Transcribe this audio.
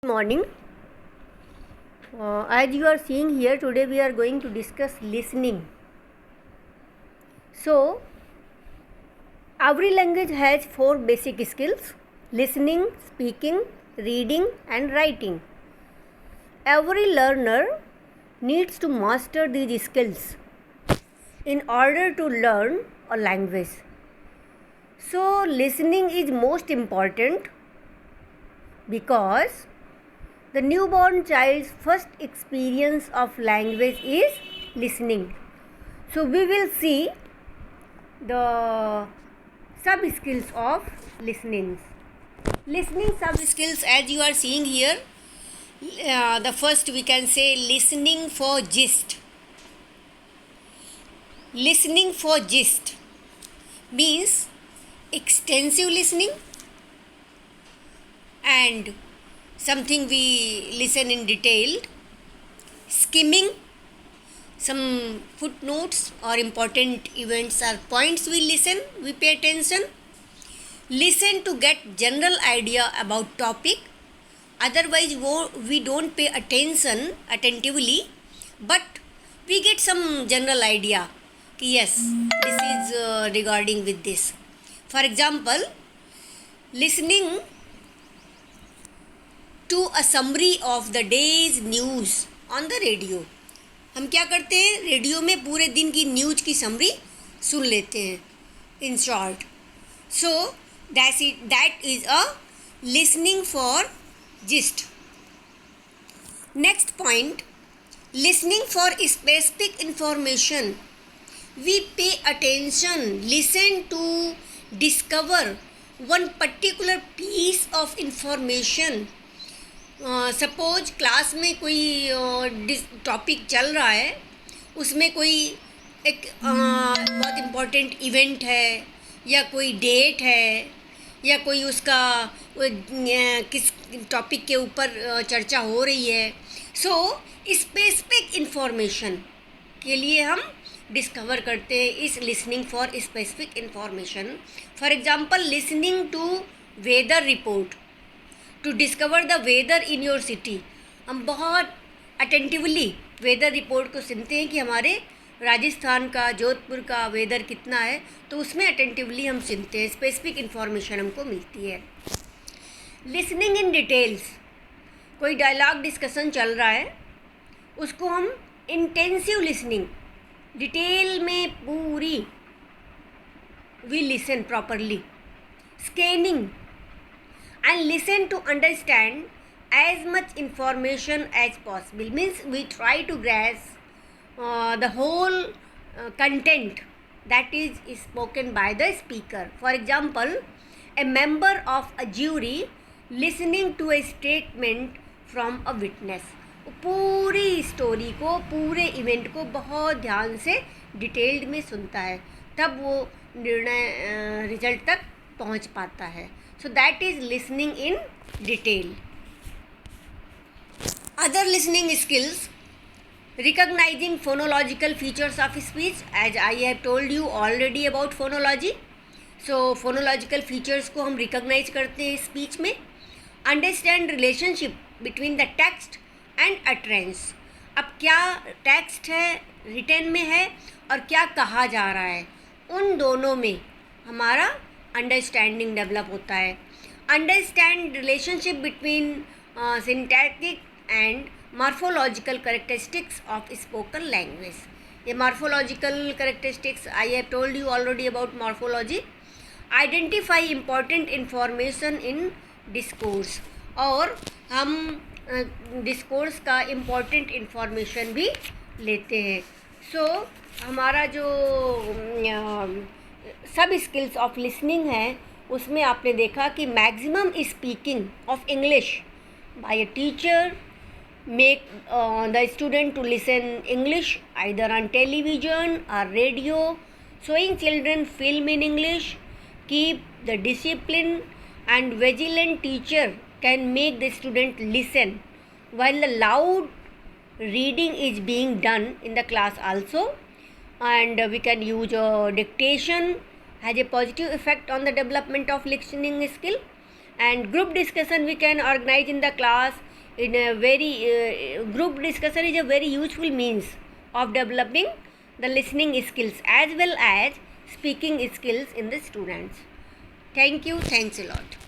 Morning. As you are seeing here, today we are going to discuss listening. So, every language has 4 basic skills: listening, speaking, reading, and writing. Every learner needs to master these skills in order to learn a language. So, listening is most important because the newborn child's first experience of language is listening. So we will see the sub skills of listening. Listening sub skills, as you are seeing here, the first we can say listening for gist. Listening for gist means extensive listening and something we listen in detail. Skimming, some footnotes or important events or points we listen, we pay attention. Listen to get general idea about topic, otherwise we don't pay attention attentively, but we get some general idea. Yes, this is regarding with this. For example, listening to a summary of the day's news on the radio. हम क्या करते हैं, radio में पूरे दिन की news की summary सुन लेते हैं in short. So that is a listening for gist. Next point, listening for specific information. We pay attention, listen to discover one particular piece of information. Suppose class में कोई टॉपिक चल रहा है, उसमें कोई एक बहुत इम्पोर्टेंट इवेंट है या कोई डेट है या कोई उसका किस टॉपिक के ऊपर चर्चा हो रही है. सो स्पेसिफिक इंफॉर्मेशन के लिए हम डिस्कवर करते हैं इस listening for specific information. For example, listening to weather report to discover the weather in your city. हम बहुत अटेंटिवली वेदर रिपोर्ट को सुनते हैं कि हमारे राजस्थान का, जोधपुर का वेदर कितना है, तो उसमें अटेंटिवली हम सुनते हैं, स्पेसिफिक इन्फॉर्मेशन हमको मिलती है. लिसनिंग इन डिटेल्स, कोई डायलॉग डिस्कशन चल रहा है, उसको हम इंटेंसिव लिसनिंग, डिटेल में पूरी we listen properly. Scanning and listen to understand as much information as possible, means we try to grasp the whole content that is spoken by the speaker. For example, a member of a jury listening to a statement from a witness. पूरी story को, पूरे event को बहुत ध्यान से detailed में सुनता है, तब वो निर्णय रिजल्ट तक पहुंच पाता है. So that is listening in detail. Other listening skills, recognizing phonological features of speech, as I have told you already about phonology. So phonological features को हम recognize करते हैं speech में. Understand relationship between the text and utterance. अब क्या text है, written में है, और क्या कहा जा रहा है, उन दोनों में हमारा अंडरस्टैंडिंग डेवलप होता है. Understand relationship between syntactic and morphological characteristics of spoken language. ये morphological characteristics I have told you already about morphology. Identify important information in discourse, और हम डिस्कोर्स का इम्पॉर्टेंट इंफॉर्मेशन भी लेते हैं. सो हमारा जो सब स्किल्स ऑफ लिसनिंग है, उसमें आपने देखा कि maximum speaking of English by a teacher make the student to listen English either on television और radio. Showing children film in English, keep the discipline and vigilant teacher can make the student listen while the loud reading is being done in the class also. And we can use dictation, has a positive effect on the development of listening skill. And group discussion we can organize in the class in a very group discussion is a very useful means of developing the listening skills as well as speaking skills in the students. Thank you. Thanks a lot.